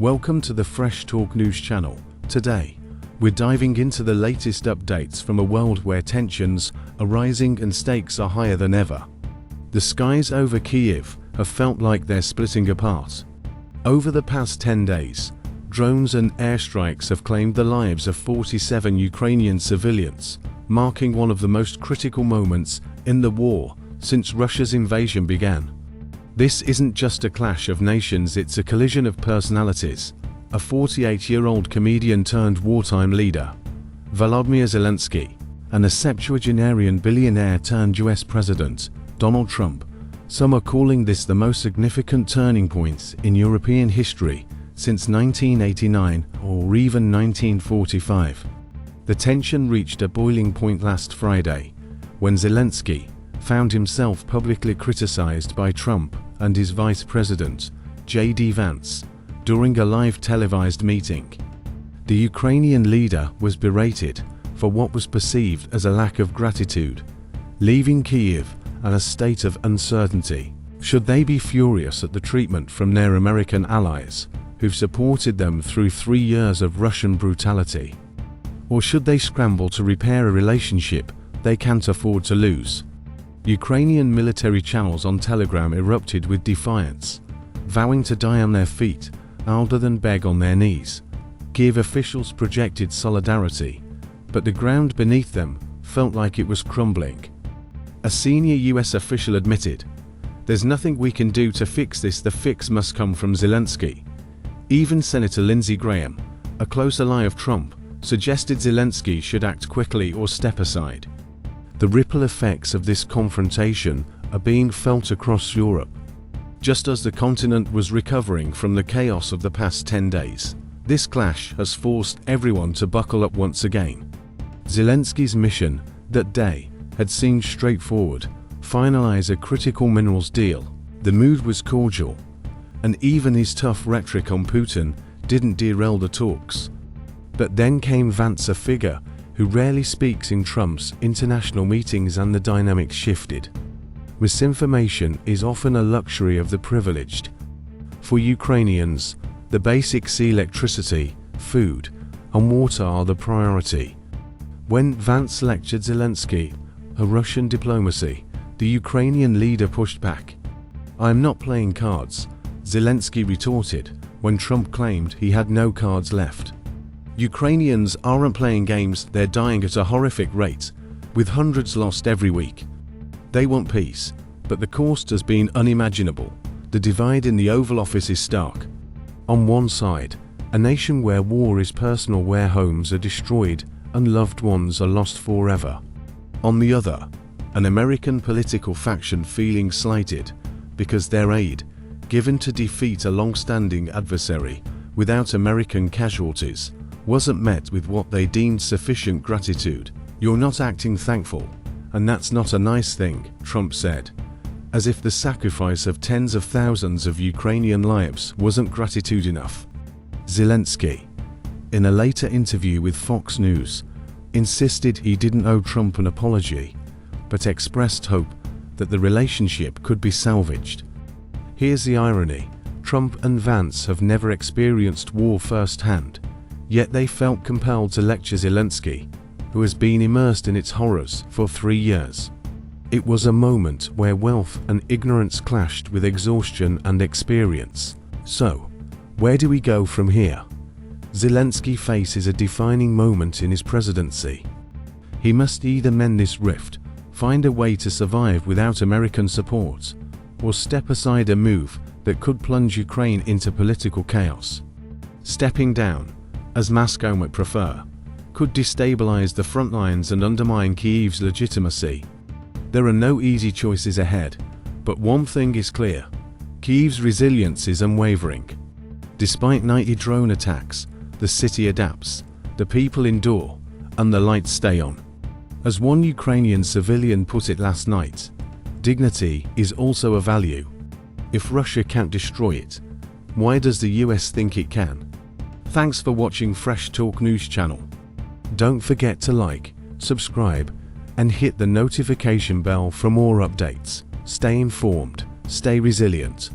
Welcome to the Fresh Talk News channel. Today, we're diving into the latest updates from a world where tensions are rising and stakes are higher than ever. The skies over Kyiv have felt like they're splitting apart. Over the past 10 days, drones and airstrikes have claimed the lives of 47 Ukrainian civilians, marking one of the most critical moments in the war since Russia's invasion began. This isn't just a clash of nations, it's a collision of personalities. A 48-year-old comedian turned wartime leader, Volodymyr Zelensky, and a septuagenarian billionaire turned US President, Donald Trump. Some are calling this the most significant turning point in European history since 1989 or even 1945. The tension reached a boiling point last Friday, when Zelensky found himself publicly criticized by Trump and his vice president, J.D. Vance, during a live televised meeting. The Ukrainian leader was berated for what was perceived as a lack of gratitude, leaving Kyiv in a state of uncertainty. Should they be furious at the treatment from their American allies, who've supported them through 3 years of Russian brutality? Or should they scramble to repair a relationship they can't afford to lose? Ukrainian military channels on Telegram erupted with defiance, vowing to die on their feet rather than beg on their knees. Kyiv officials projected solidarity, but the ground beneath them felt like it was crumbling. A senior US official admitted, "There's nothing we can do to fix this, the fix must come from Zelensky." Even Senator Lindsey Graham, a close ally of Trump, suggested Zelensky should act quickly or step aside. The ripple effects of this confrontation are being felt across Europe. Just as the continent was recovering from the chaos of the past 10 days, this clash has forced everyone to buckle up once again. Zelensky's mission that day had seemed straightforward: finalize a critical minerals deal. The mood was cordial, and even his tough rhetoric on Putin didn't derail the talks. But then came Vance, a figure who rarely speaks in Trump's international meetings, and the dynamics shifted. Misinformation is often a luxury of the privileged. For Ukrainians, the basics, electricity, food, and water are the priority. When Vance lectured Zelensky on Russian diplomacy, the Ukrainian leader pushed back. "I'm not playing cards," Zelensky retorted when Trump claimed he had no cards left. Ukrainians aren't playing games, they're dying at a horrific rate, with hundreds lost every week. They want peace, but the cost has been unimaginable. The divide in the Oval Office is stark. On one side, a nation where war is personal, where homes are destroyed and loved ones are lost forever. On the other, an American political faction feeling slighted because their aid, given to defeat a long-standing adversary without American casualties, wasn't met with what they deemed sufficient gratitude. "You're not acting thankful, and that's not a nice thing," Trump said, as if the sacrifice of tens of thousands of Ukrainian lives wasn't gratitude enough. Zelensky, in a later interview with Fox News, insisted he didn't owe Trump an apology, but expressed hope that the relationship could be salvaged. Here's the irony: Trump and Vance have never experienced war firsthand, yet they felt compelled to lecture Zelensky, who has been immersed in its horrors for 3 years. It was a moment where wealth and ignorance clashed with exhaustion and experience. So, where do we go from here? Zelensky faces a defining moment in his presidency. He must either mend this rift, find a way to survive without American support, or step aside, a move that could plunge Ukraine into political chaos. Stepping down, as Moscow might prefer, could destabilize the front lines and undermine Kyiv's legitimacy. There are no easy choices ahead, but one thing is clear: Kyiv's resilience is unwavering. Despite 90 drone attacks, the city adapts, the people endure, and the lights stay on. As one Ukrainian civilian put it last night, dignity is also a value. If Russia can't destroy it, why does the US think it can? Thanks for watching Fresh Talk News channel. Don't forget to like, subscribe, and hit the notification bell for more updates. Stay informed, stay resilient.